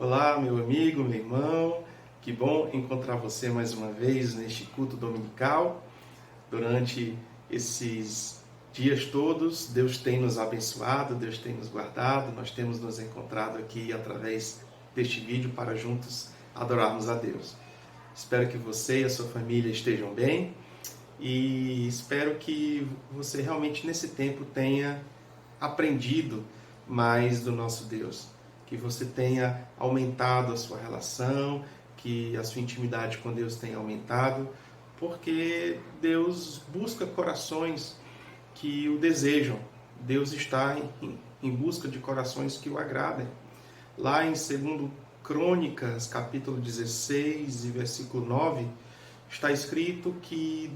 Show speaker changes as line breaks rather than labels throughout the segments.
Olá, meu amigo, meu irmão, que bom encontrar você mais uma vez neste culto dominical. Durante esses dias todos, Deus tem nos abençoado, Deus tem nos guardado, nós temos nos encontrado aqui através deste vídeo para juntos adorarmos a Deus. Espero que você e a sua família estejam bem e espero que você realmente nesse tempo tenha aprendido mais do nosso Deus. Que você tenha aumentado a sua relação, que a sua intimidade com Deus tenha aumentado, porque Deus busca corações que o desejam. Deus está em busca de corações que o agradem. Lá em 2 Crônicas, capítulo 16 e versículo 9, está escrito que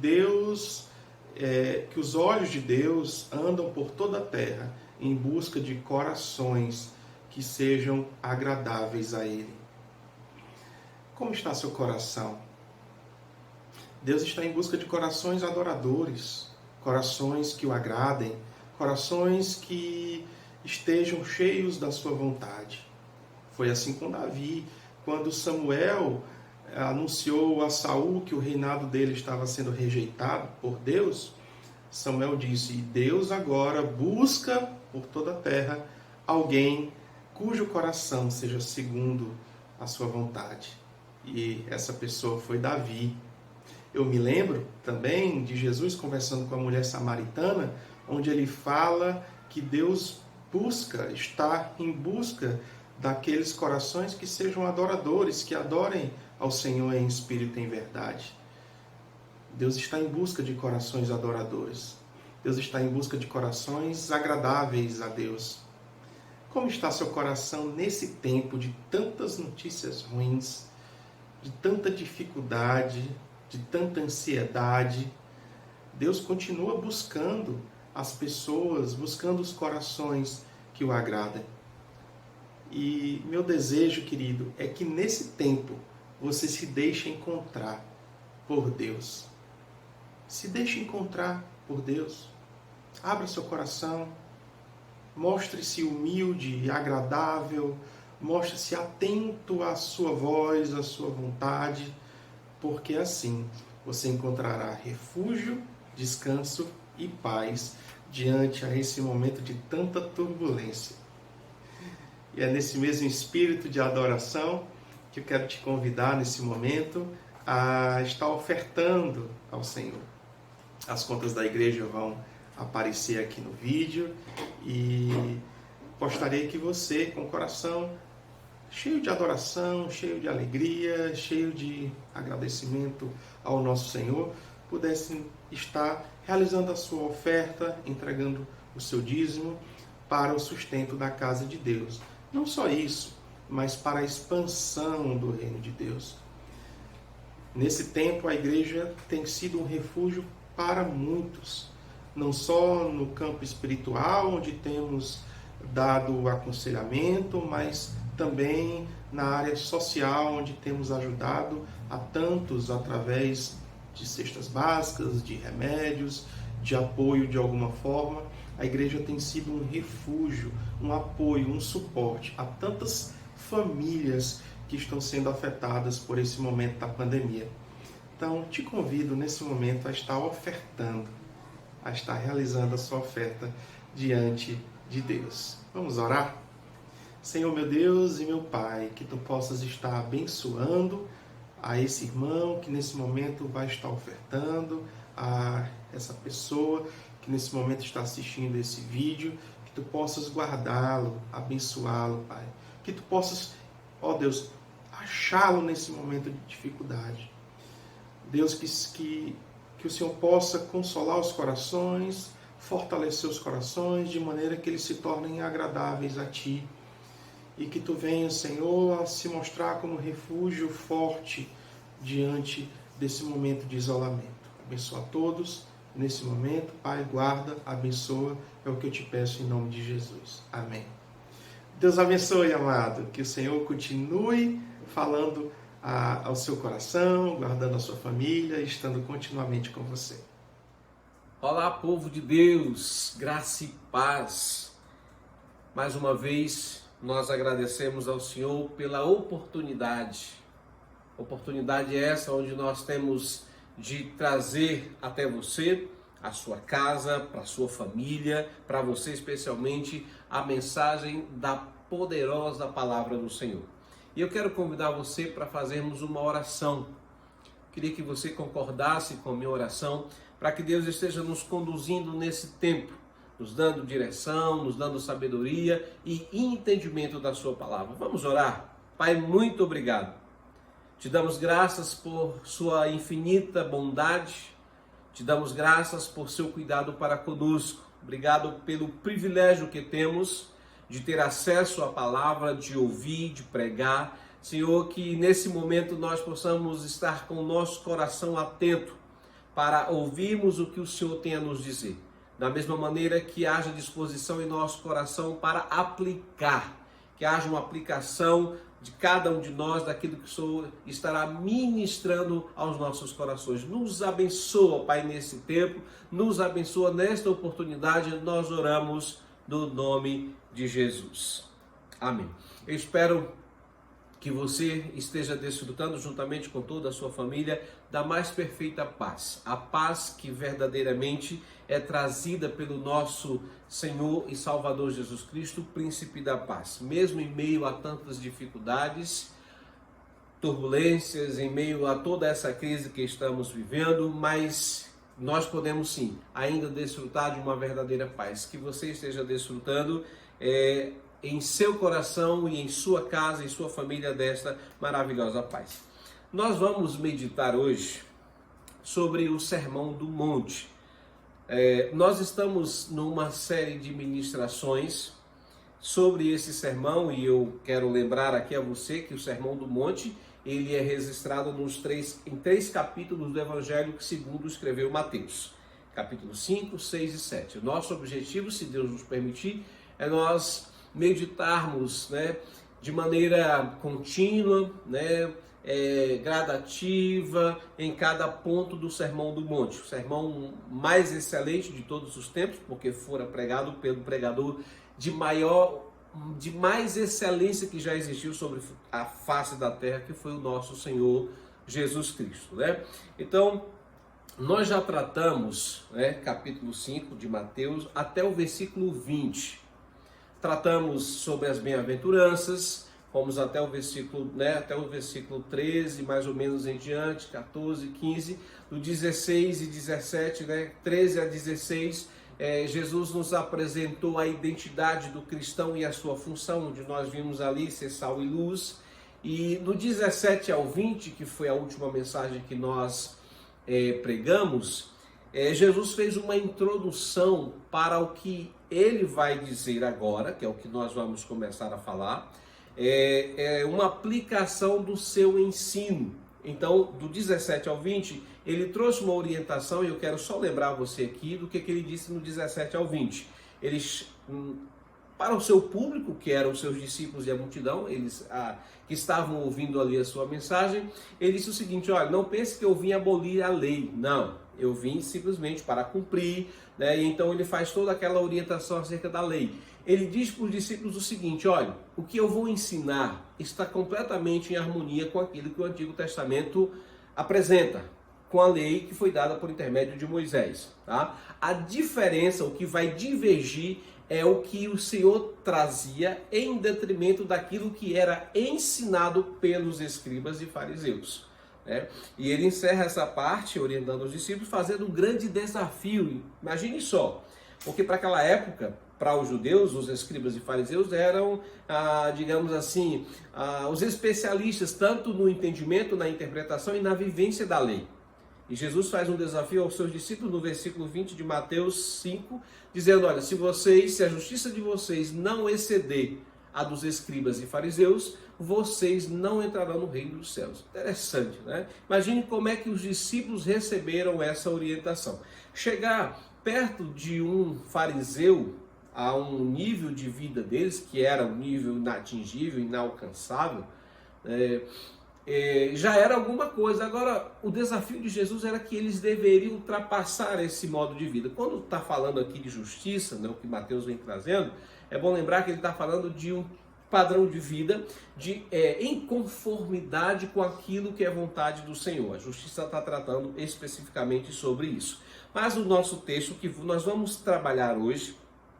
que os olhos de Deus andam por toda a terra em busca de corações que sejam agradáveis a Ele. Como está seu coração? Deus está em busca de corações adoradores, corações que o agradem, corações que estejam cheios da sua vontade. Foi assim com Davi, quando Samuel anunciou a Saul que o reinado dele estava sendo rejeitado por Deus. Samuel disse: Deus agora busca por toda a terra alguém cujo coração seja segundo a sua vontade. E essa pessoa foi Davi. Eu me lembro também de Jesus conversando com a mulher samaritana, onde ele fala que Deus está em busca daqueles corações que sejam adoradores, que adorem ao Senhor em espírito e em verdade. Deus está em busca de corações adoradores. Deus está em busca de corações agradáveis a Deus. Como está seu coração nesse tempo de tantas notícias ruins, de tanta dificuldade, de tanta ansiedade? Deus continua buscando as pessoas, buscando os corações que o agradam. E meu desejo, querido, é que nesse tempo você se deixe encontrar por Deus. Se deixe encontrar por Deus. Abra seu coração. Mostre-se humilde e agradável. Mostre-se atento à sua voz, à sua vontade. Porque assim você encontrará refúgio, descanso e paz diante a esse momento de tanta turbulência. E é nesse mesmo espírito de adoração que eu quero te convidar nesse momento a estar ofertando ao Senhor. As contas da igreja vão aparecer aqui no vídeo e gostaria que você, com o coração cheio de adoração, cheio de alegria, cheio de agradecimento ao nosso Senhor, pudesse estar realizando a sua oferta, entregando o seu dízimo para o sustento da casa de Deus. Não só isso, mas para a expansão do reino de Deus. Nesse tempo, a igreja tem sido um refúgio para muitos, não só no campo espiritual, onde temos dado aconselhamento, mas também na área social, onde temos ajudado a tantos através de cestas básicas, de remédios, de apoio de alguma forma. A igreja tem sido um refúgio, um apoio, um suporte a tantas famílias que estão sendo afetadas por esse momento da pandemia. Então, te convido nesse momento a estar ofertando, a estar realizando a sua oferta diante de Deus. Vamos orar? Senhor, meu Deus e meu Pai, que Tu possas estar abençoando a esse irmão que nesse momento vai estar ofertando, a essa pessoa que nesse momento está assistindo esse vídeo, que Tu possas guardá-lo, abençoá-lo, Pai. Que Tu possas, ó Deus, achá-lo nesse momento de dificuldade. Deus, que o Senhor possa consolar os corações, fortalecer os corações, de maneira que eles se tornem agradáveis a Ti. E que Tu venhas, Senhor, a se mostrar como refúgio forte diante desse momento de isolamento. Abençoa a todos nesse momento. Pai, guarda, abençoa. É o que eu te peço em nome de Jesus. Amém. Deus abençoe, amado. Que o Senhor continue falando ao seu coração, guardando a sua família, estando continuamente com você.
Olá, povo de Deus, graça e paz. Mais uma vez, nós agradecemos ao Senhor pela oportunidade. Oportunidade essa onde nós temos de trazer até você, a sua casa, para a sua família, para você especialmente, a mensagem da poderosa palavra do Senhor. E eu quero convidar você para fazermos uma oração. Queria que você concordasse com a minha oração, para que Deus esteja nos conduzindo nesse tempo, nos dando direção, nos dando sabedoria e entendimento da sua palavra. Vamos orar? Pai, muito obrigado. Te damos graças por sua infinita bondade, te damos graças por seu cuidado para conosco. Obrigado pelo privilégio que temos de ter acesso à palavra, de ouvir, de pregar. Senhor, que nesse momento nós possamos estar com o nosso coração atento para ouvirmos o que o Senhor tem a nos dizer. Da mesma maneira que haja disposição em nosso coração para aplicar, que haja uma aplicação de cada um de nós daquilo que o Senhor estará ministrando aos nossos corações. Nos abençoa, Pai, nesse tempo, nos abençoa nesta oportunidade, nós oramos no nome de Jesus. Amém. Eu espero que você esteja desfrutando juntamente com toda a sua família da mais perfeita paz. A paz que verdadeiramente é trazida pelo nosso Senhor e Salvador Jesus Cristo, Príncipe da Paz. Mesmo em meio a tantas dificuldades, turbulências, em meio a toda essa crise que estamos vivendo, mas nós podemos sim ainda desfrutar de uma verdadeira paz. Que você esteja desfrutando em seu coração e em sua casa, em sua família, desta maravilhosa paz. Nós vamos meditar hoje sobre o Sermão do Monte. Nós estamos numa série de ministrações sobre esse sermão e eu quero lembrar aqui a você que o Sermão do Monte ele é registrado em 3 capítulos do Evangelho segundo escreveu Mateus. capítulo 5, 6 e 7. O nosso objetivo, se Deus nos permitir, é nós meditarmos, né, de maneira contínua, né, gradativa, em cada ponto do Sermão do Monte. O sermão mais excelente de todos os tempos, porque fora pregado pelo pregador de mais excelência que já existiu sobre a face da terra, que foi o nosso Senhor Jesus Cristo, né? Então, nós já tratamos, né, capítulo 5 de Mateus até o versículo 20. Tratamos sobre as bem-aventuranças, fomos até o versículo, né, até o versículo 13, mais ou menos em diante, 14, 15, do 16 e 17, né, 13 a 16, Jesus nos apresentou a identidade do cristão e a sua função, onde nós vimos ali ser sal e luz. E do 17 ao 20, que foi a última mensagem que nós pregamos, Jesus fez uma introdução para o que ele vai dizer agora, que é o que nós vamos começar a falar, uma aplicação do seu ensino. Então, do 17 ao 20, ele trouxe uma orientação, e eu quero só lembrar você aqui do que ele disse no 17 ao 20. Para o seu público, que eram os seus discípulos e a multidão, eles que estavam ouvindo ali a sua mensagem, ele disse o seguinte: olha, não pense que eu vim abolir a lei, não, eu vim simplesmente para cumprir, né? E então ele faz toda aquela orientação acerca da lei. Ele diz para os discípulos o seguinte: olha, o que eu vou ensinar está completamente em harmonia com aquilo que o Antigo Testamento apresenta, com a lei que foi dada por intermédio de Moisés, tá? A diferença, o que vai divergir, é o que o Senhor trazia em detrimento daquilo que era ensinado pelos escribas e fariseus, né? E ele encerra essa parte orientando os discípulos, fazendo um grande desafio. Imagine só, porque para aquela época, para os judeus, os escribas e fariseus eram, digamos assim, os especialistas tanto no entendimento, na interpretação e na vivência da lei. E Jesus faz um desafio aos seus discípulos no versículo 20 de Mateus 5, dizendo: olha, se a justiça de vocês não exceder a dos escribas e fariseus, vocês não entrarão no reino dos céus. Interessante, né? Imagine como é que os discípulos receberam essa orientação. Chegar perto de um fariseu, a um nível de vida deles, que era um nível inatingível, inalcançável, já era alguma coisa. Agora, o desafio de Jesus era que eles deveriam ultrapassar esse modo de vida. Quando está falando aqui de justiça, né, o que Mateus vem trazendo, é bom lembrar que ele está falando de um padrão de vida em conformidade com aquilo que é vontade do Senhor. A justiça está tratando especificamente sobre isso. Mas o nosso texto que nós vamos trabalhar hoje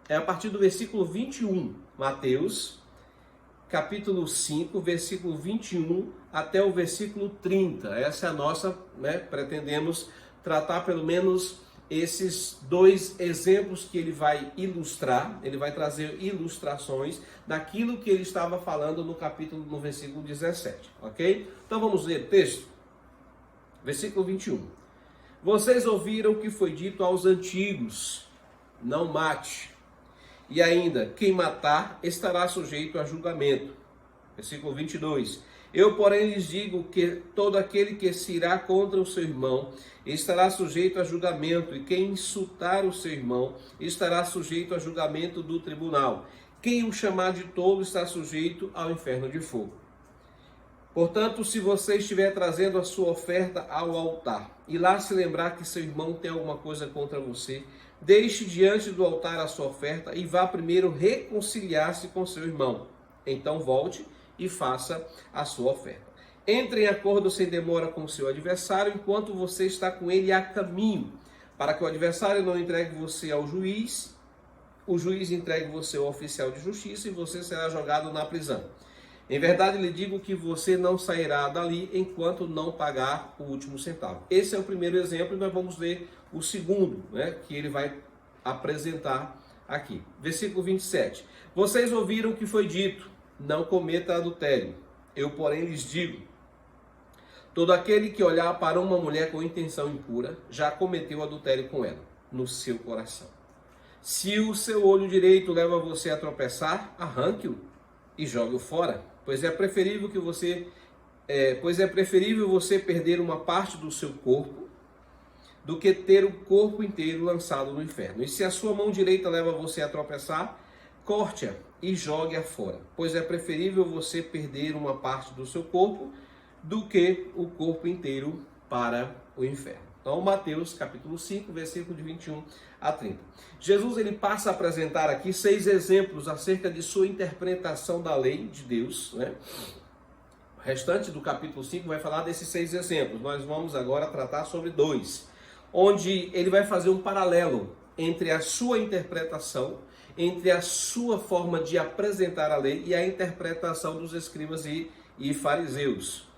é a partir do versículo 21, Mateus, capítulo 5, versículo 21 até o versículo 30. Essa é a nossa, né? Pretendemos tratar pelo menos esses dois exemplos que ele vai ilustrar. Ele vai trazer ilustrações daquilo que ele estava falando no versículo 17, ok? Então vamos ler o texto. Versículo 21. Vocês ouviram o que foi dito aos antigos: não mate. E ainda, quem matar estará sujeito a julgamento. Versículo 22. Eu, porém, lhes digo que todo aquele que se irá contra o seu irmão estará sujeito a julgamento, e quem insultar o seu irmão estará sujeito a julgamento do tribunal. Quem o chamar de tolo está sujeito ao inferno de fogo. Portanto, se você estiver trazendo a sua oferta ao altar, e lá se lembrar que seu irmão tem alguma coisa contra você, deixe diante do altar a sua oferta e vá primeiro reconciliar-se com seu irmão. Então volte e faça a sua oferta. Entre em acordo sem demora com o seu adversário enquanto você está com ele a caminho, para que o adversário não entregue você ao juiz, o juiz entregue você ao oficial de justiça e você será jogado na prisão. Em verdade lhe digo que você não sairá dali enquanto não pagar o último centavo. Esse é o primeiro exemplo e nós vamos ler o segundo, né, que ele vai apresentar aqui. Versículo 27. Vocês ouviram o que foi dito: não cometa adultério. Eu, porém, lhes digo: todo aquele que olhar para uma mulher com intenção impura já cometeu adultério com ela no seu coração. Se o seu olho direito leva você a tropeçar, arranque-o e jogue-o fora. Pois é preferível você perder uma parte do seu corpo do que ter o corpo inteiro lançado no inferno. E se a sua mão direita leva você a tropeçar, corte-a e jogue-a fora, pois é preferível você perder uma parte do seu corpo do que o corpo inteiro para o inferno. Então, Mateus capítulo 5, versículo de 21 a 30. Jesus ele passa a apresentar aqui 6 exemplos acerca de sua interpretação da lei de Deus, né? O restante do capítulo 5 vai falar desses 6 exemplos. Nós vamos agora tratar sobre 2, onde ele vai fazer um paralelo entre a sua interpretação, entre a sua forma de apresentar a lei e a interpretação dos escribas e fariseus.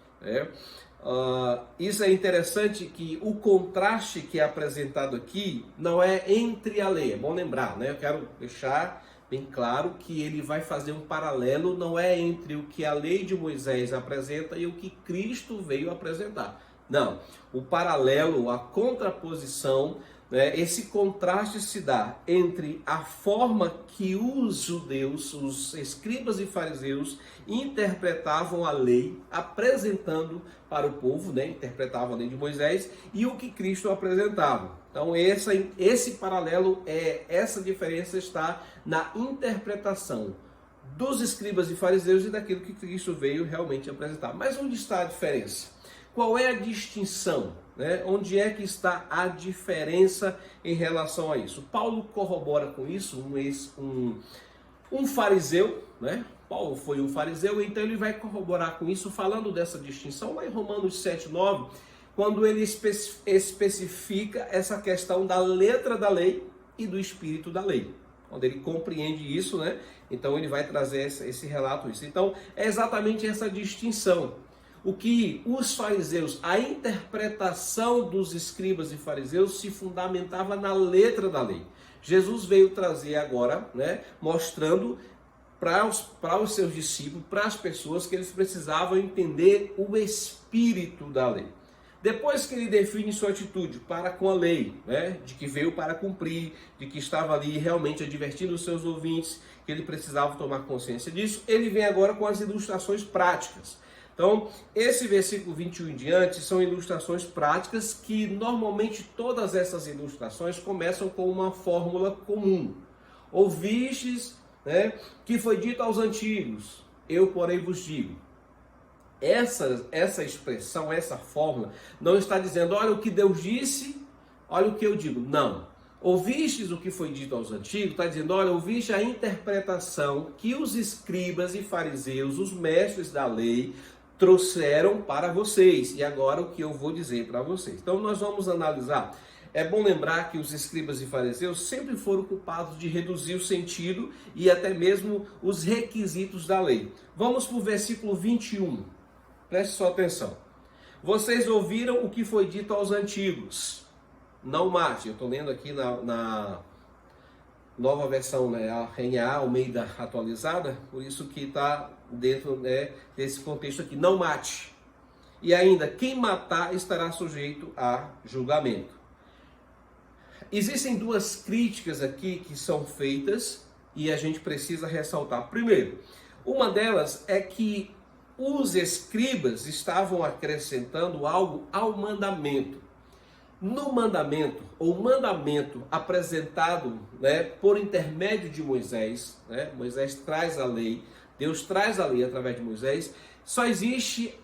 Isso é interessante, que o contraste que é apresentado aqui não é entre a lei, é bom lembrar, né? Eu quero deixar bem claro que ele vai fazer um paralelo, não é entre o que a lei de Moisés apresenta e o que Cristo veio apresentar. Não, o paralelo, a contraposição, né, esse contraste se dá entre a forma que os judeus, os escribas e fariseus interpretavam a lei, apresentando para o povo, né, interpretavam a lei de Moisés, e o que Cristo apresentava. Então esse paralelo, essa diferença está na interpretação dos escribas e fariseus e daquilo que Cristo veio realmente apresentar. Mas onde está a diferença? Qual é a distinção? Né? Onde é que está a diferença em relação a isso? Paulo corrobora com isso, um fariseu, né? Paulo foi um fariseu, então ele vai corroborar com isso, falando dessa distinção lá em Romanos 7:9, quando ele especifica essa questão da letra da lei e do espírito da lei. Quando ele compreende isso, né? Então ele vai trazer esse relato. Então é exatamente essa distinção. O que os fariseus, a interpretação dos escribas e fariseus se fundamentava na letra da lei. Jesus veio trazer agora, né, mostrando para os seus discípulos, para as pessoas, que eles precisavam entender o espírito da lei. Depois que ele define sua atitude para com a lei, né, de que veio para cumprir, de que estava ali realmente advertindo os seus ouvintes, que ele precisava tomar consciência disso, ele vem agora com as ilustrações práticas. Então, esse versículo 21 em diante são ilustrações práticas que normalmente todas essas ilustrações começam com uma fórmula comum. Ouvistes, né, que foi dito aos antigos, eu porém vos digo. Essa expressão, essa fórmula, não está dizendo, olha o que Deus disse, olha o que eu digo. Não. Ouvistes o que foi dito aos antigos, está dizendo, olha, ouviste a interpretação que os escribas e fariseus, os mestres da lei, trouxeram para vocês, e agora o que eu vou dizer para vocês. Então nós vamos analisar. É bom lembrar que os escribas e fariseus sempre foram culpados de reduzir o sentido e até mesmo os requisitos da lei. Vamos para o versículo 21, preste sua atenção. Vocês ouviram o que foi dito aos antigos, não mate. Eu estou lendo aqui na nova versão, né, a RNA, Almeida atualizada, por isso que está dentro, né, desse contexto aqui, não mate. E ainda, quem matar estará sujeito a julgamento. Existem 2 críticas aqui que são feitas e a gente precisa ressaltar. Primeiro, uma delas é que os escribas estavam acrescentando algo ao mandamento. No mandamento, ou mandamento apresentado, né, por intermédio de Moisés, né, Moisés traz a lei, Deus traz a lei através de Moisés, só existe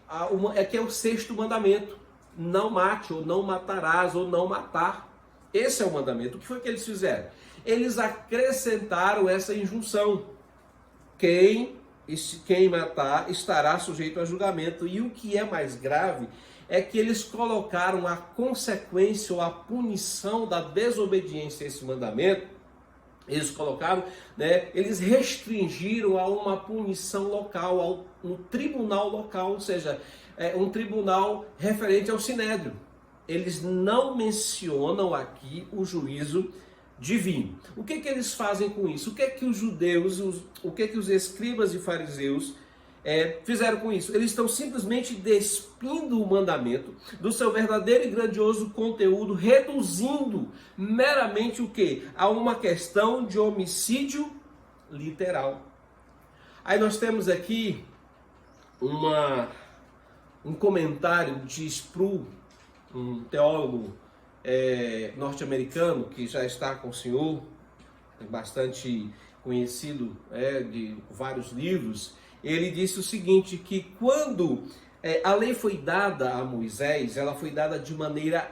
que é o 6º mandamento, não mate, ou não matarás, ou não matar. Esse é o mandamento. O que foi que eles fizeram? Eles acrescentaram essa injunção, quem matar estará sujeito a julgamento. E o que é mais grave é que eles colocaram a consequência ou a punição da desobediência a esse mandamento. Eles colocaram, né, eles restringiram a uma punição local, no tribunal local, ou seja, um tribunal referente ao sinédrio. Eles não mencionam aqui o juízo divino. O que eles fazem com isso? O que os judeus, o que os escribas e fariseus fizeram com isso? Eles estão simplesmente despindo o mandamento do seu verdadeiro e grandioso conteúdo, reduzindo meramente o quê? A uma questão de homicídio literal. Aí nós temos aqui um comentário de Sproul, um teólogo norte-americano, que já está com o Senhor, bastante conhecido, de vários livros, ele disse o seguinte, que quando a lei foi dada a Moisés, ela foi dada de maneira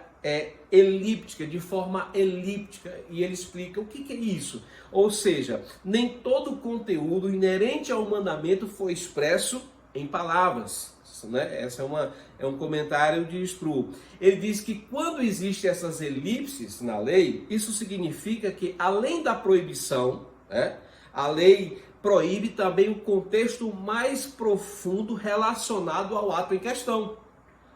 elíptica, de forma elíptica, e ele explica o que é isso. Ou seja, nem todo o conteúdo inerente ao mandamento foi expresso em palavras. Né? Essa é um comentário de Sproul. Ele diz que quando existem essas elipses na lei, isso significa que além da proibição, a lei proíbe também o contexto mais profundo relacionado ao ato em questão.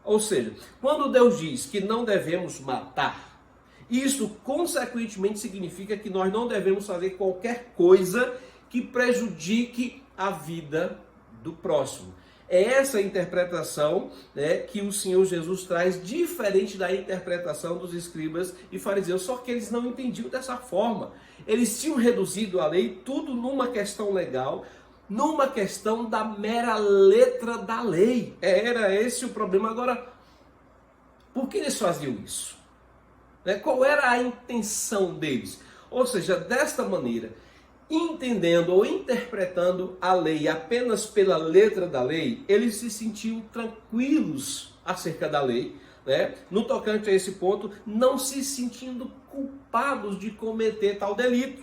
Ou seja, quando Deus diz que não devemos matar, isso consequentemente significa que nós não devemos fazer qualquer coisa que prejudique a vida do próximo. É essa interpretação, que o Senhor Jesus traz, diferente da interpretação dos escribas e fariseus, só que eles não entendiam dessa forma. Eles tinham reduzido a lei tudo numa questão legal, numa questão da mera letra da lei. Era esse o problema. Agora, por que eles faziam isso? Qual era a intenção deles? Ou seja, desta maneira, entendendo ou interpretando a lei apenas pela letra da lei, eles se sentiam tranquilos acerca da lei, no tocante a esse ponto, não se sentindo culpados de cometer tal delito.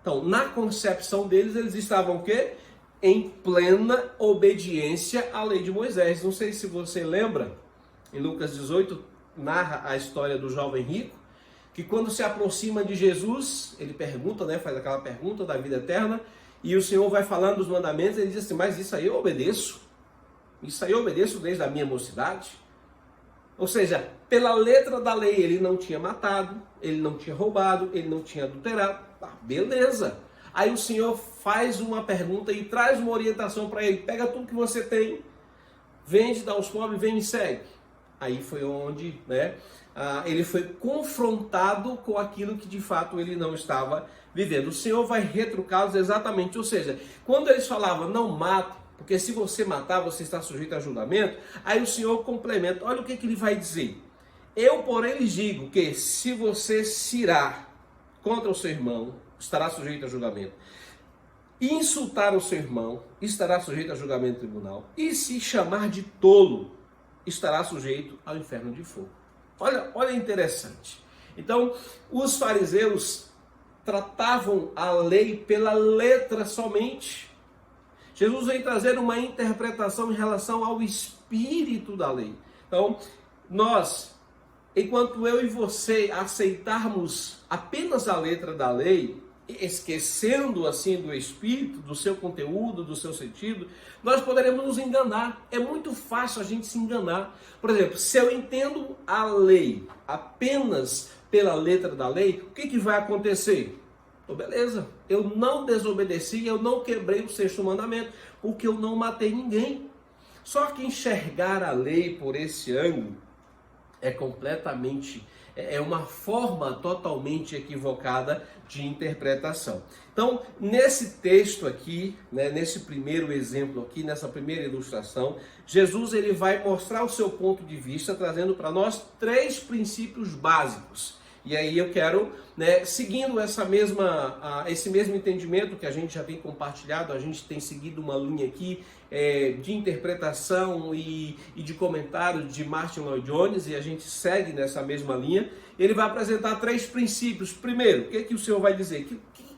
Então, na concepção deles, eles estavam o quê? Em plena obediência à lei de Moisés. Não sei se você lembra, em Lucas 18, narra a história do jovem rico, que quando se aproxima de Jesus, ele pergunta, faz aquela pergunta da vida eterna, e o Senhor vai falando dos mandamentos, ele diz assim, mas isso aí eu obedeço desde a minha mocidade. Ou seja, pela letra da lei, ele não tinha matado, ele não tinha roubado, ele não tinha adulterado, beleza. Aí o Senhor faz uma pergunta e traz uma orientação para ele, pega tudo que você tem, vende, dá aos pobres, vem e me segue. Aí foi onde ele foi confrontado com aquilo que de fato ele não estava vivendo. O Senhor vai retrucá-los exatamente, ou seja, quando eles falavam não mate, porque se você matar você está sujeito a julgamento, aí o Senhor complementa, olha o que ele vai dizer. Eu, porém, lhes digo que se você se irar contra o seu irmão, estará sujeito a julgamento. Insultar o seu irmão, estará sujeito a julgamento no tribunal. E se chamar de tolo, estará sujeito ao inferno de fogo. Olha interessante. Então, os fariseus tratavam a lei pela letra somente. Jesus vem trazer uma interpretação em relação ao espírito da lei. Então, nós, enquanto eu e você aceitarmos apenas a letra da lei, esquecendo assim do espírito, do seu conteúdo, do seu sentido, nós poderemos nos enganar. É muito fácil a gente se enganar. Por exemplo, se eu entendo a lei apenas pela letra da lei, o que vai acontecer? Beleza, eu não desobedeci, eu não quebrei o 6º mandamento, porque eu não matei ninguém. Só que enxergar a lei por esse ângulo é uma forma totalmente equivocada de interpretação. Então, nesse texto aqui, nesse primeiro exemplo aqui, nessa primeira ilustração, Jesus ele vai mostrar o seu ponto de vista, trazendo para nós 3 princípios básicos. E aí eu quero, seguindo esse mesmo entendimento que a gente já tem compartilhado, a gente tem seguido uma linha aqui de interpretação e de comentários de Martin Lloyd Jones, e a gente segue nessa mesma linha. Ele vai apresentar 3 princípios. Primeiro, o que o Senhor vai dizer?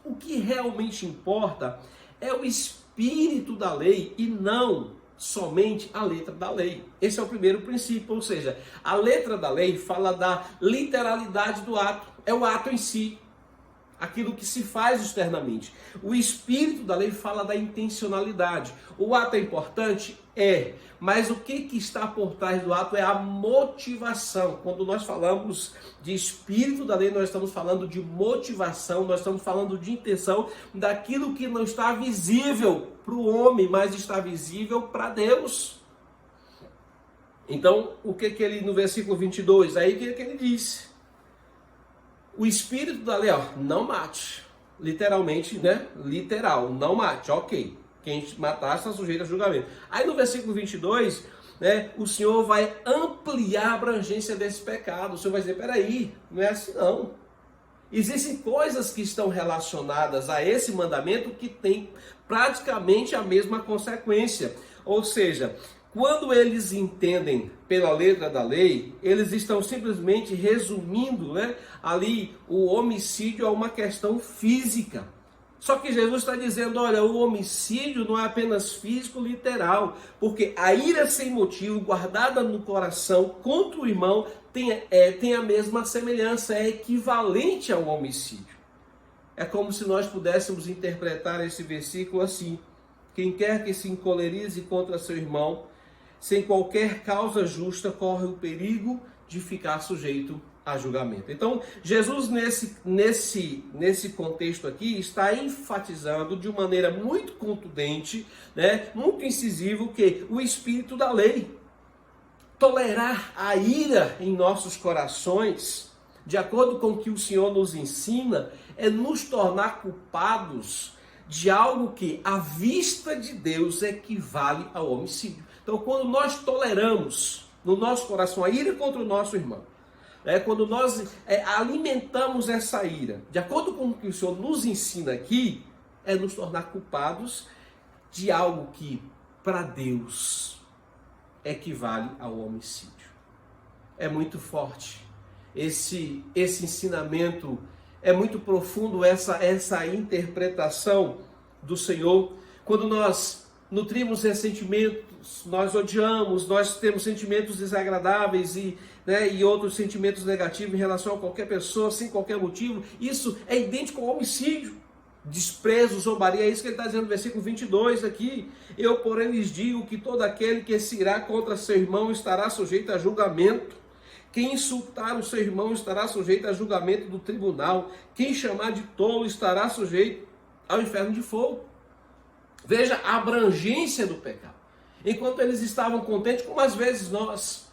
O que realmente importa é o espírito da lei e não somente a letra da lei. Esse é o primeiro princípio, ou seja, a letra da lei fala da literalidade do ato, é o ato em si, aquilo que se faz externamente. O espírito da lei fala da intencionalidade. O ato é importante? É, mas o que está por trás do ato é a motivação. Quando nós falamos de espírito da lei, nós estamos falando de motivação, nós estamos falando de intenção, daquilo que não está visível para o homem, mas está visível para Deus. Então, o que ele, no versículo 22, aí o que ele disse? O espírito da lei, não mate. Literalmente, literal, não mate, ok. Quem matar está sujeito a julgamento. Aí no versículo 22, né, o Senhor vai ampliar a abrangência desse pecado. O Senhor vai dizer, peraí, não é assim não. Existem coisas que estão relacionadas a esse mandamento que têm praticamente a mesma consequência. Ou seja, quando eles entendem pela letra da lei, eles estão simplesmente resumindo, né, ali o homicídio a uma questão física. Só que Jesus está dizendo, olha, o homicídio não é apenas físico, literal, porque a ira sem motivo, guardada no coração contra o irmão, tem a mesma semelhança, é equivalente ao homicídio. É como se nós pudéssemos interpretar esse versículo assim: quem quer que se encolerize contra seu irmão, sem qualquer causa justa, corre o perigo de ficar sujeito a julgamento. Então, Jesus nesse contexto aqui está enfatizando de uma maneira muito contundente, né, muito incisivo, que o espírito da lei, tolerar a ira em nossos corações, de acordo com o que o Senhor nos ensina, é nos tornar culpados de algo que, à vista de Deus, equivale ao homicídio. Então, quando nós toleramos no nosso coração a ira contra o nosso irmão, quando nós alimentamos essa ira, de acordo com o que o Senhor nos ensina aqui, é nos tornar culpados de algo que, para Deus, equivale ao homicídio. É muito forte. Esse ensinamento é muito profundo, essa interpretação do Senhor. Quando nós nutrimos ressentimentos, nós odiamos, nós temos sentimentos desagradáveis e outros sentimentos negativos em relação a qualquer pessoa, sem qualquer motivo, isso é idêntico ao homicídio. Desprezo, zombaria, é isso que ele está dizendo no versículo 22 aqui. Eu, porém, lhes digo que todo aquele que se irá contra seu irmão estará sujeito a julgamento. Quem insultar o seu irmão estará sujeito a julgamento do tribunal. Quem chamar de tolo estará sujeito ao inferno de fogo. Veja a abrangência do pecado. Enquanto eles estavam contentes, como às vezes nós,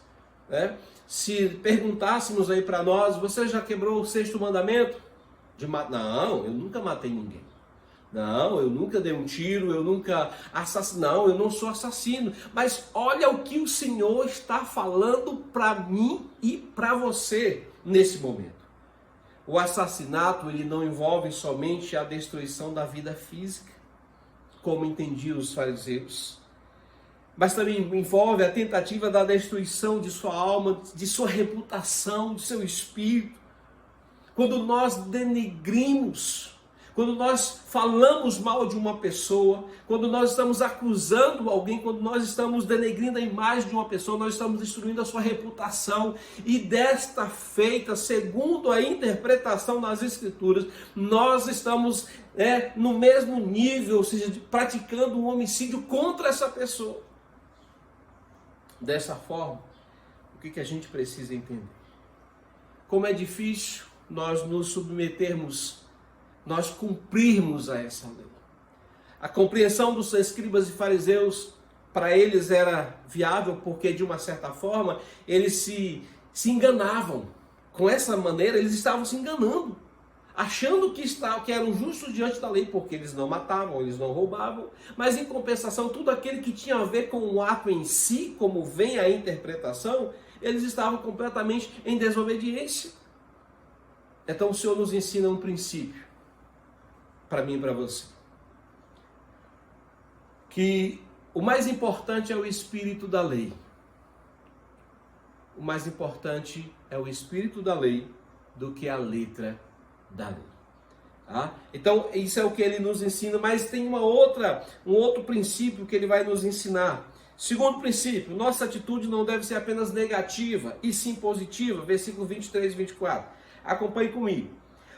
se perguntássemos aí para nós, você já quebrou o sexto mandamento? Não, eu nunca matei ninguém. Não, eu nunca dei um tiro, eu nunca assassinei. Não, eu não sou assassino. Mas olha o que o Senhor está falando para mim e para você nesse momento. O assassinato, ele não envolve somente a destruição da vida física, como entendiam os fariseus, mas também envolve a tentativa da destruição de sua alma, de sua reputação, de seu espírito. Quando nós denegrimos, quando nós falamos mal de uma pessoa, quando nós estamos acusando alguém, quando nós estamos denegrindo a imagem de uma pessoa, nós estamos destruindo a sua reputação. E desta feita, segundo a interpretação das Escrituras, nós estamos no mesmo nível, ou seja, praticando um homicídio contra essa pessoa. Dessa forma, o que a gente precisa entender? Como é difícil nós nos submetermos, nós cumprirmos a essa lei. A compreensão dos escribas e fariseus, para eles era viável, porque de uma certa forma eles se enganavam. Com essa maneira eles estavam se enganando, achando que eram justos diante da lei, porque eles não matavam, eles não roubavam, mas em compensação tudo aquele que tinha a ver com o ato em si, como vem a interpretação, eles estavam completamente em desobediência. Então o Senhor nos ensina um princípio, para mim e para você, que o mais importante é o espírito da lei. O mais importante é o espírito da lei do que a letra da lei. Tá? Então isso é o que ele nos ensina, mas tem um outro princípio que ele vai nos ensinar. Segundo princípio, nossa atitude não deve ser apenas negativa, e sim positiva. Versículo 23 e 24. Acompanhe comigo.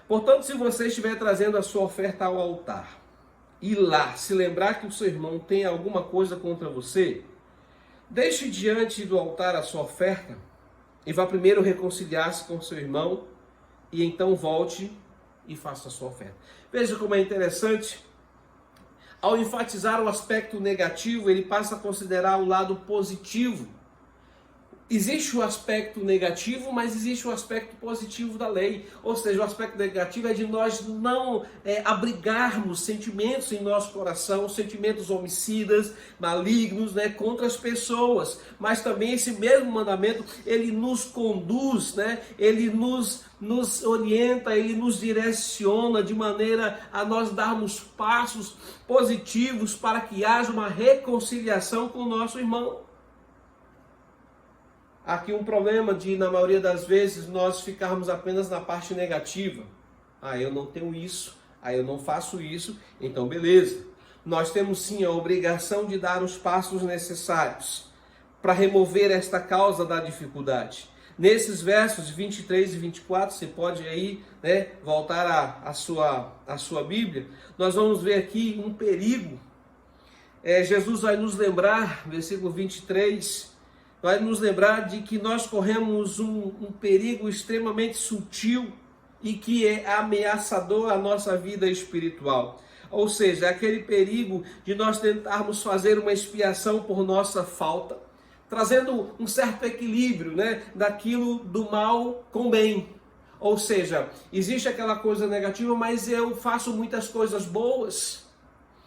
Portanto, se você estiver trazendo a sua oferta ao altar, e lá se lembrar que o seu irmão tem alguma coisa contra você, deixe diante do altar a sua oferta, e vá primeiro reconciliar-se com seu irmão, e então volte e faça a sua oferta. Veja como é interessante. Ao enfatizar o aspecto negativo, ele passa a considerar o lado positivo. existe o aspecto negativo, mas existe o aspecto positivo da lei. Ou seja, o aspecto negativo é de nós não abrigarmos sentimentos em nosso coração, sentimentos homicidas, malignos, né, contra as pessoas. Mas também esse mesmo mandamento, ele nos conduz, né, ele nos orienta, ele nos direciona de maneira a nós darmos passos positivos para que haja uma reconciliação com o nosso irmão. Aqui um problema de, na maioria das vezes, nós ficarmos apenas na parte negativa. Eu não tenho isso, eu não faço isso, então beleza. Nós temos sim a obrigação de dar os passos necessários para remover esta causa da dificuldade. Nesses versos 23 e 24, você pode aí, né, voltar à sua Bíblia, nós vamos ver aqui um perigo. Jesus vai nos lembrar, versículo 23, vai nos lembrar de que nós corremos um perigo extremamente sutil e que é ameaçador à nossa vida espiritual. Ou seja, aquele perigo de nós tentarmos fazer uma expiação por nossa falta, trazendo um certo equilíbrio, né, daquilo do mal com bem. Ou seja, existe aquela coisa negativa, mas eu faço muitas coisas boas.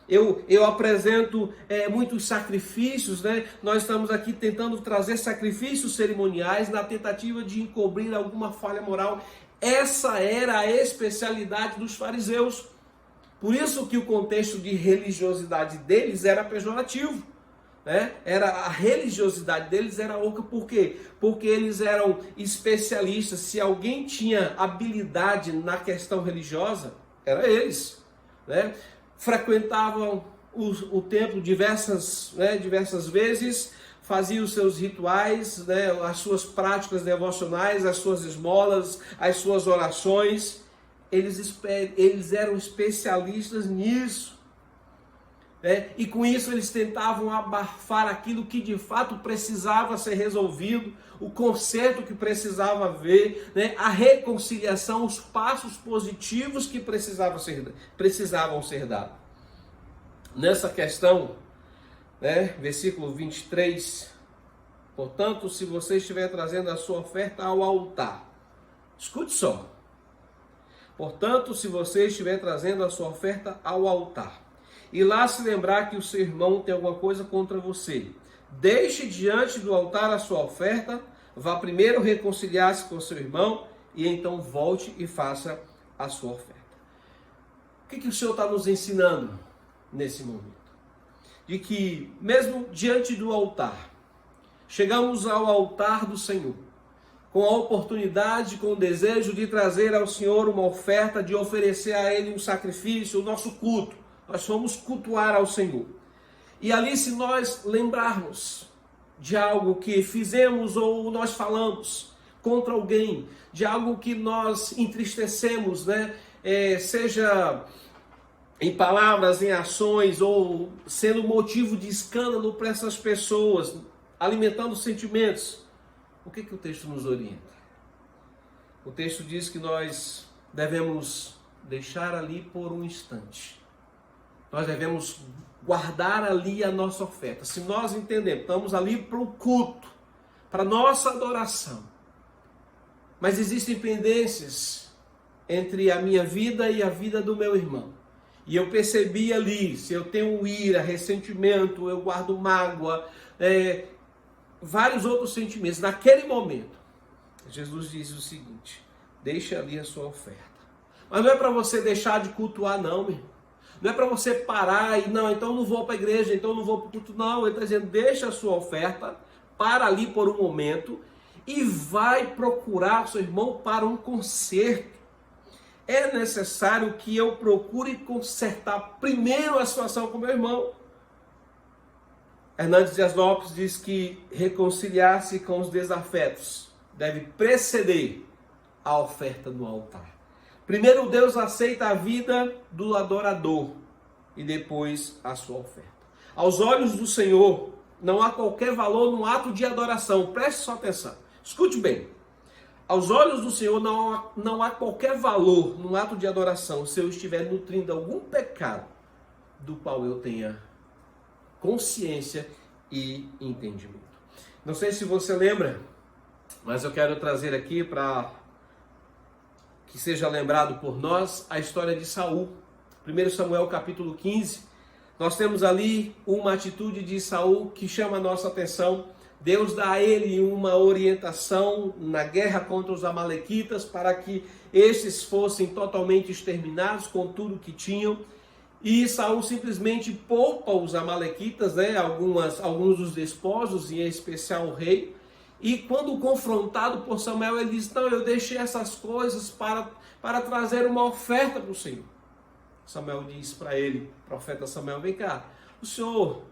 Eu apresento muitos sacrifícios, né? Nós estamos aqui tentando trazer sacrifícios cerimoniais na tentativa de encobrir alguma falha moral. Essa era a especialidade dos fariseus. Por isso que o contexto de religiosidade deles era pejorativo, né? A religiosidade deles era oca. Por quê? Porque eles eram especialistas. Se alguém tinha habilidade na questão religiosa, era eles, né? Frequentavam o templo diversas vezes, faziam os seus rituais, né, as suas práticas devocionais, as suas esmolas, as suas orações. Eles eram especialistas nisso. E com isso eles tentavam abafar aquilo que de fato precisava ser resolvido, o conserto que precisava haver, né, a reconciliação, os passos positivos que precisavam ser dados. Nessa questão, né, versículo 23, portanto, se você estiver trazendo a sua oferta ao altar, escute só, portanto, se você estiver trazendo a sua oferta ao altar, e lá se lembrar que o seu irmão tem alguma coisa contra você, deixe diante do altar a sua oferta, vá primeiro reconciliar-se com o seu irmão, e então volte e faça a sua oferta. O que o Senhor está nos ensinando nesse momento? De que mesmo diante do altar, chegamos ao altar do Senhor, com a oportunidade, com o desejo de trazer ao Senhor uma oferta, de oferecer a Ele um sacrifício, o nosso culto. Nós fomos cultuar ao Senhor. E ali, se nós lembrarmos de algo que fizemos ou nós falamos contra alguém, de algo que nós entristecemos, né? Seja em palavras, em ações, ou sendo motivo de escândalo para essas pessoas, alimentando sentimentos, o que o texto nos orienta? O texto diz que nós devemos deixar ali por um instante. Nós devemos guardar ali a nossa oferta. Se nós entendemos, estamos ali para o culto, para a nossa adoração. Mas existem pendências entre a minha vida e a vida do meu irmão. E eu percebi ali, se eu tenho ira, ressentimento, eu guardo mágoa, vários outros sentimentos. Naquele momento, Jesus diz o seguinte: deixe ali a sua oferta. Mas não é para você deixar de cultuar, não, meu irmão. Não é para você parar e, não, então não vou para a igreja, então não vou para o culto. Não, ele está dizendo, deixa a sua oferta, para ali por um momento e vai procurar o seu irmão para um conserto. É necessário que eu procure consertar primeiro a situação com meu irmão. Hernandes Dias Lopes diz que reconciliar-se com os desafetos deve preceder a oferta do altar. Primeiro Deus aceita a vida do adorador e depois a sua oferta. Aos olhos do Senhor não há qualquer valor no ato de adoração. Preste sua atenção. Escute bem. Aos olhos do Senhor não há qualquer valor no ato de adoração se eu estiver nutrindo algum pecado do qual eu tenha consciência e entendimento. Não sei se você lembra Mas eu quero trazer aqui para que seja lembrado por nós a história de Saul. 1 Samuel capítulo 15, nós temos ali uma atitude de Saul que chama a nossa atenção. Deus dá a ele uma orientação na guerra contra os amalequitas para que estes fossem totalmente exterminados com tudo que tinham. E Saul simplesmente poupa os amalequitas, alguns dos desposos, em especial o rei. E quando confrontado por Samuel, ele diz: não, eu deixei essas coisas para trazer uma oferta para o Senhor. Samuel diz para ele, profeta Samuel: vem cá, o senhor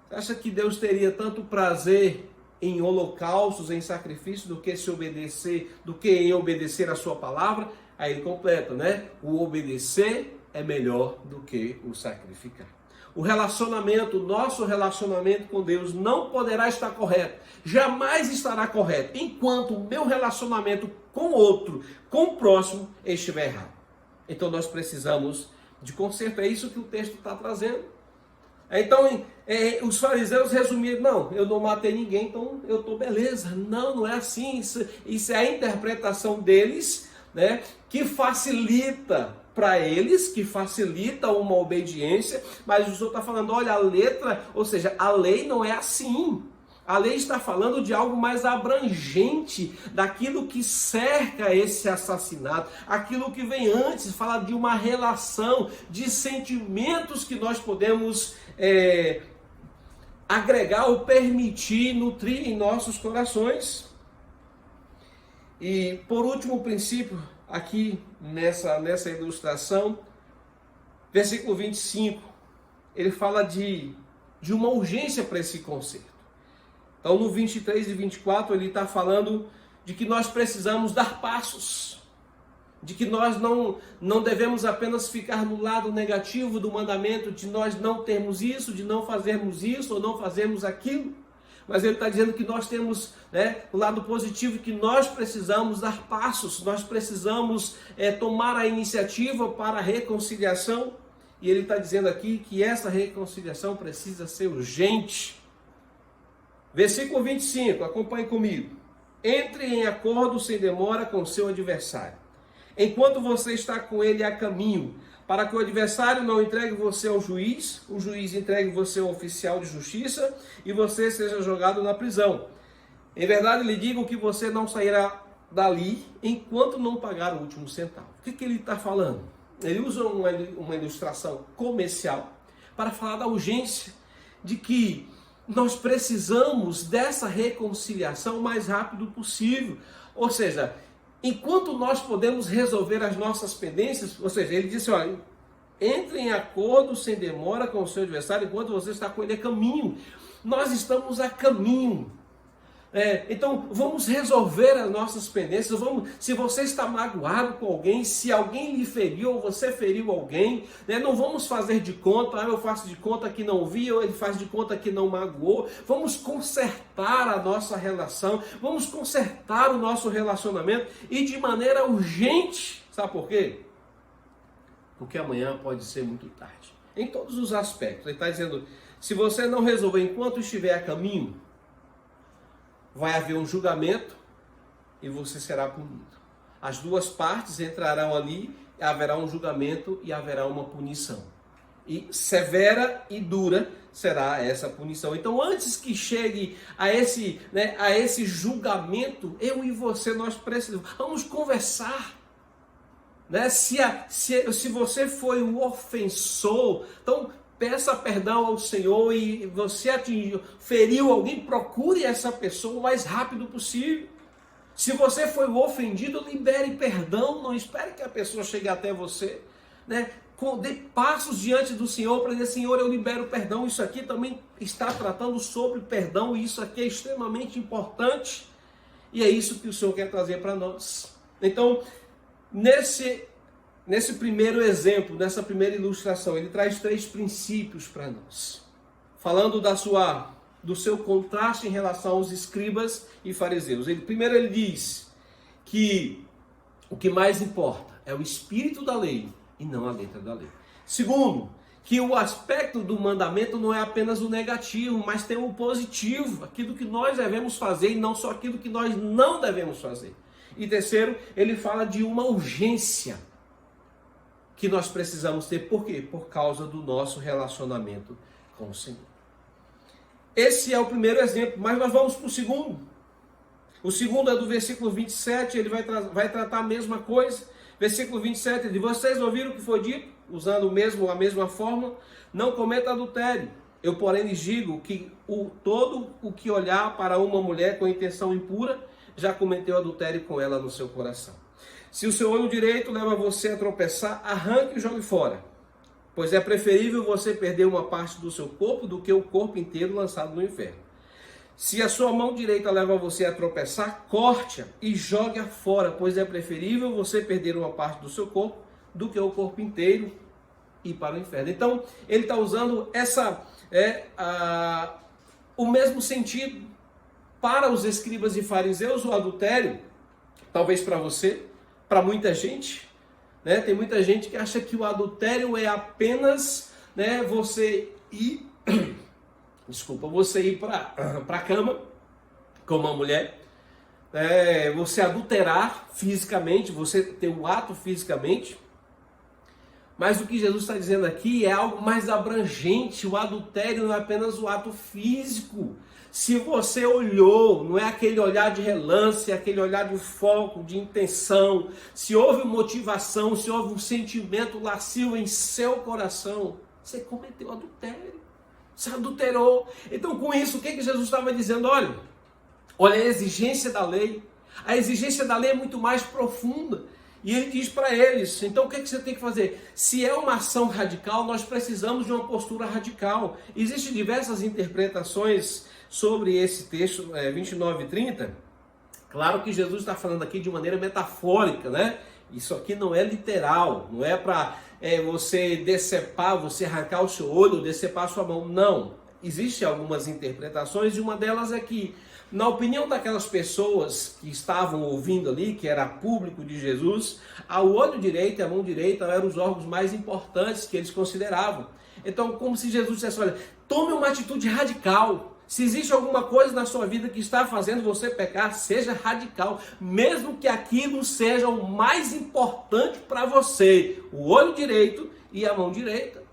acha que Deus teria tanto prazer em holocaustos, em sacrifício, do que em obedecer a sua palavra? Aí ele completa, né? O obedecer é melhor do que o sacrificar. O nosso relacionamento com Deus não poderá estar correto, jamais estará correto, enquanto o meu relacionamento com o outro, com o próximo, estiver errado. Então nós precisamos de conserto, é isso que o texto está trazendo. Então, os fariseus resumiram: não, eu não matei ninguém, então eu estou beleza. Não, não é assim. Isso é a interpretação deles, né, que facilita para eles, que facilita uma obediência, mas o Senhor está falando: olha, a letra, ou seja, a lei não é assim. A lei está falando de algo mais abrangente, daquilo que cerca esse assassinato, aquilo que vem antes, fala de uma relação, de sentimentos que nós podemos agregar ou permitir, nutrir em nossos corações. E por último princípio, aqui nessa ilustração, versículo 25, ele fala de uma urgência para esse conserto. Então no 23 e 24 ele está falando de que nós precisamos dar passos, de que nós não devemos apenas ficar no lado negativo do mandamento, de nós não termos isso, de não fazermos isso ou não fazermos aquilo. Mas ele está dizendo que nós temos, o lado positivo, que nós precisamos dar passos, nós precisamos tomar a iniciativa para a reconciliação. E ele está dizendo aqui que essa reconciliação precisa ser urgente. Versículo 25, acompanhe comigo. Entre em acordo sem demora com seu adversário, enquanto você está com ele a caminho, para que o adversário não entregue você ao juiz, o juiz entregue você ao oficial de justiça e você seja jogado na prisão. Em verdade lhe digo que você não sairá dali enquanto não pagar o último centavo. O que ele está falando? Ele usa uma ilustração comercial para falar da urgência de que nós precisamos dessa reconciliação o mais rápido possível. Ou seja, enquanto nós podemos resolver as nossas pendências, ou seja, ele disse: olha, entre em acordo sem demora com o seu adversário enquanto você está com ele a caminho. Nós estamos a caminho. Então vamos resolver as nossas pendências. Se você está magoado com alguém, se alguém lhe feriu ou você feriu alguém, não vamos fazer de conta: eu faço de conta que não vi, ou ele faz de conta que não magoou. Vamos consertar a nossa relação, vamos consertar o nosso relacionamento, e de maneira urgente. Sabe por quê? Porque amanhã pode ser muito tarde, em todos os aspectos. Ele está dizendo: se você não resolver enquanto estiver a caminho, vai haver um julgamento e você será punido. As duas partes entrarão ali, haverá um julgamento e haverá uma punição. E severa e dura será essa punição. Então, antes que chegue a esse julgamento, eu e você, nós precisamos, vamos conversar. Se você foi o ofensor, então peça perdão ao Senhor. E você feriu alguém, procure essa pessoa o mais rápido possível. Se você foi o ofendido, libere perdão, não espere que a pessoa chegue até você. Dê passos diante do Senhor para dizer: Senhor, eu libero perdão. Isso aqui também está tratando sobre perdão, e isso aqui é extremamente importante. E é isso que o Senhor quer trazer para nós. Então, nesse primeiro exemplo, nessa primeira ilustração, ele traz 3 princípios para nós, falando do seu contraste em relação aos escribas e fariseus. Primeiro ele diz que o que mais importa é o espírito da lei e não a letra da lei. Segundo, que o aspecto do mandamento não é apenas o negativo, mas tem o positivo, aquilo que nós devemos fazer e não só aquilo que nós não devemos fazer. E terceiro, ele fala de uma urgência que nós precisamos ter. Por quê? Por causa do nosso relacionamento com o Senhor. Esse é o primeiro exemplo, mas nós vamos para o segundo. O segundo é do versículo 27, ele vai tratar a mesma coisa. Versículo 27, ele diz: vocês ouviram o que foi dito, usando a mesma forma, não cometa adultério. Eu, porém, lhes digo que todo o que olhar para uma mulher com intenção impura, já cometeu adultério com ela no seu coração. Se o seu olho direito leva você a tropeçar, arranque e jogue fora. Pois é preferível você perder uma parte do seu corpo do que o corpo inteiro lançado no inferno. Se a sua mão direita leva você a tropeçar, corte-a e jogue-a fora, pois é preferível você perder uma parte do seu corpo do que o corpo inteiro ir para o inferno. Então, ele está usando o mesmo sentido. Para os escribas e fariseus, o adultério, talvez para você, para muita gente, né? Tem muita gente que acha que o adultério é apenas, né, você ir para a cama com uma mulher, você adulterar fisicamente, você ter um ato fisicamente. Mas o que Jesus está dizendo aqui é algo mais abrangente. O adultério não é apenas o ato físico. Se você olhou, não é aquele olhar de relance, é aquele olhar de foco, de intenção. Se houve motivação, se houve um sentimento lascivo em seu coração, você cometeu adultério. Você adulterou. Então, com isso, o que Jesus estava dizendo? Olha a exigência da lei. A exigência da lei é muito mais profunda. E ele diz para eles, então o que você tem que fazer? Se é uma ação radical, nós precisamos de uma postura radical. Existem diversas interpretações sobre esse texto, 29 e 30. Claro que Jesus está falando aqui de maneira metafórica, né? Isso aqui não é literal, não é para você decepar, você arrancar o seu olho, decepar a sua mão. Não. Existem algumas interpretações e uma delas é que, na opinião daquelas pessoas que estavam ouvindo ali, que era público de Jesus, o olho direito e a mão direita eram os órgãos mais importantes que eles consideravam. Então, como se Jesus dissesse: olha, tome uma atitude radical. Se existe alguma coisa na sua vida que está fazendo você pecar, seja radical, mesmo que aquilo seja o mais importante para você, o olho direito e a mão direita.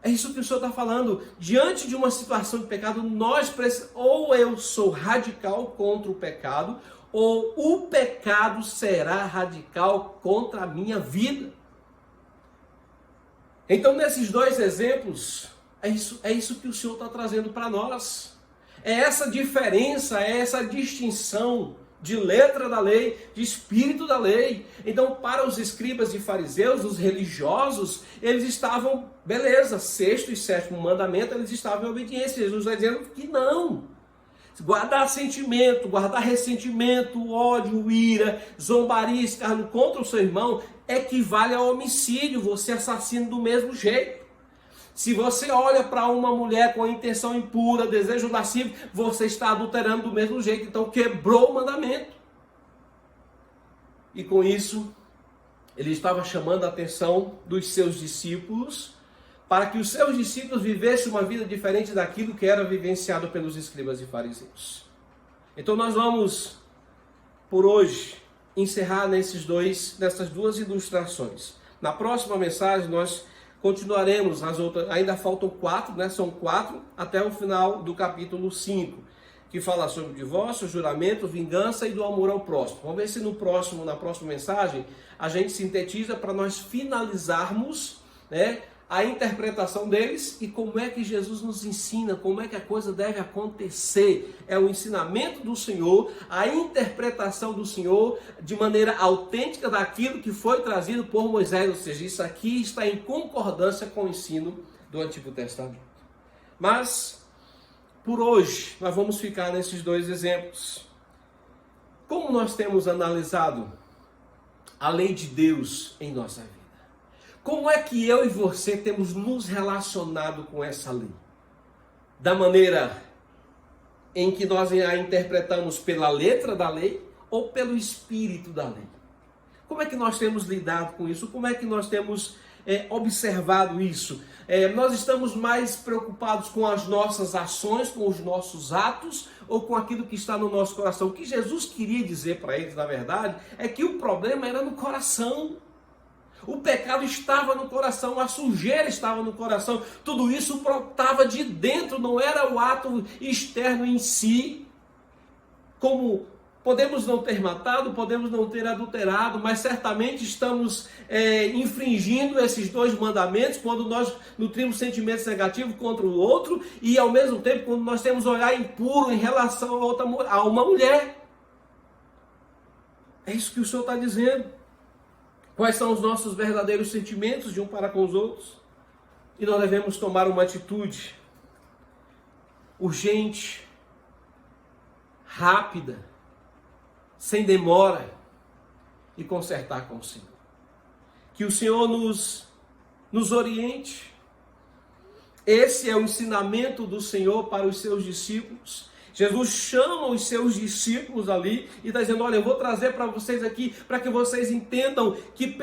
É isso que o Senhor está falando. Diante de uma situação de pecado, nós precisamos, ou eu sou radical contra o pecado, ou o pecado será radical contra a minha vida. Então, nesses dois exemplos, é isso que o Senhor está trazendo para nós. É essa diferença, é essa distinção de letra da lei, de espírito da lei. Então, para os escribas e fariseus, os religiosos, eles estavam, beleza, sexto e sétimo mandamento, eles estavam em obediência. Jesus está dizendo que não. Guardar sentimento, guardar ressentimento, ódio, ira, zombaria, escárnio contra o seu irmão equivale a homicídio, você assassina do mesmo jeito. Se você olha para uma mulher com intenção impura, desejo lascivo, você está adulterando do mesmo jeito. Então quebrou o mandamento. E com isso, ele estava chamando a atenção dos seus discípulos, para que os seus discípulos vivessem uma vida diferente daquilo que era vivenciado pelos escribas e fariseus. Então nós vamos, por hoje, encerrar nessas duas ilustrações. Na próxima mensagem nós continuaremos as outras, ainda faltam 4, né? São 4 até o final do capítulo 5, que fala sobre o divórcio, juramento, vingança e do amor ao próximo. Vamos ver se na próxima mensagem, a gente sintetiza para nós finalizarmos, né, a interpretação deles e como é que Jesus nos ensina, como é que a coisa deve acontecer. É o ensinamento do Senhor, a interpretação do Senhor de maneira autêntica daquilo que foi trazido por Moisés. Ou seja, isso aqui está em concordância com o ensino do Antigo Testamento. Mas, por hoje, nós vamos ficar nesses dois exemplos. Como nós temos analisado a lei de Deus em nossa vida? Como é que eu e você temos nos relacionado com essa lei? Da maneira em que nós a interpretamos pela letra da lei ou pelo espírito da lei? Como é que nós temos lidado com isso? Como é que nós temos observado isso. Nós estamos mais preocupados com as nossas ações, com os nossos atos, ou com aquilo que está no nosso coração. O que Jesus queria dizer para eles, na verdade, é que o problema era no coração. O pecado estava no coração, a sujeira estava no coração, tudo isso brotava de dentro, não era o ato externo em si. Como podemos não ter matado, podemos não ter adulterado, mas certamente estamos infringindo esses dois mandamentos quando nós nutrimos sentimentos negativos contra o outro e ao mesmo tempo quando nós temos olhar impuro em relação a uma mulher. É isso que o Senhor está dizendo. Quais são os nossos verdadeiros sentimentos de um para com os outros? E nós devemos tomar uma atitude urgente, rápida, sem demora, e consertar com o Senhor. Que o Senhor nos oriente. Esse é o ensinamento do Senhor para os seus discípulos. Jesus chama os seus discípulos ali e está dizendo, olha, eu vou trazer para vocês aqui, para que vocês entendam que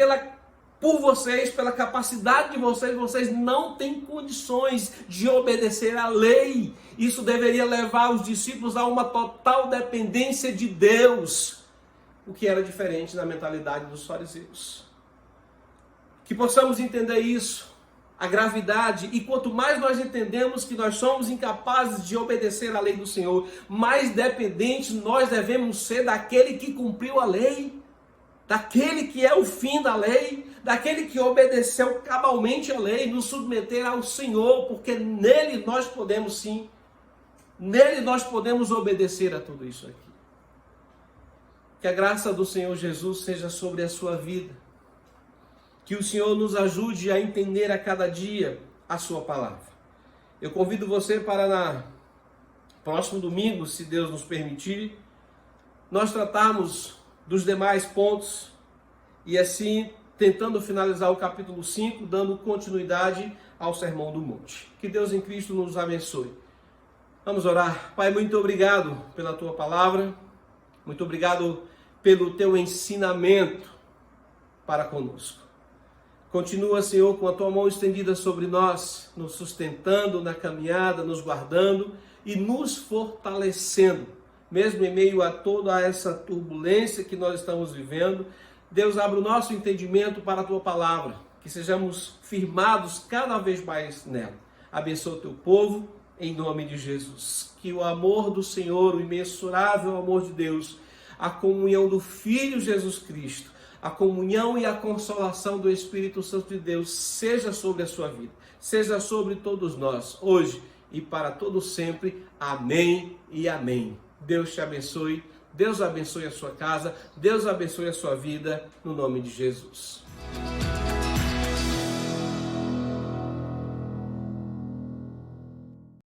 por vocês, pela capacidade de vocês, vocês não têm condições de obedecer à lei. Isso deveria levar os discípulos a uma total dependência de Deus, o que era diferente na mentalidade dos fariseus. Que possamos entender isso, a gravidade, e quanto mais nós entendemos que nós somos incapazes de obedecer à lei do Senhor, mais dependentes nós devemos ser daquele que cumpriu a lei, daquele que é o fim da lei, daquele que obedeceu cabalmente a lei, nos submeter ao Senhor, porque nele nós podemos sim, nele nós podemos obedecer a tudo isso aqui. Que a graça do Senhor Jesus seja sobre a sua vida. Que o Senhor nos ajude a entender a cada dia a sua palavra. Eu convido você para no próximo domingo, se Deus nos permitir, nós tratarmos dos demais pontos e assim tentando finalizar o capítulo 5, dando continuidade ao Sermão do Monte. Que Deus em Cristo nos abençoe. Vamos orar. Pai, muito obrigado pela tua palavra, muito obrigado pelo teu ensinamento para conosco. Continua, Senhor, com a tua mão estendida sobre nós, nos sustentando na caminhada, nos guardando e nos fortalecendo, mesmo em meio a toda essa turbulência que nós estamos vivendo. Deus, abre o nosso entendimento para a tua palavra, que sejamos firmados cada vez mais nela. Abençoa o teu povo, em nome de Jesus. Que o amor do Senhor, o imensurável amor de Deus, a comunhão do Filho Jesus Cristo, a comunhão e a consolação do Espírito Santo de Deus seja sobre a sua vida, seja sobre todos nós, hoje e para todo sempre. Amém e amém. Deus te abençoe, Deus abençoe a sua casa, Deus abençoe a sua vida, no nome de Jesus.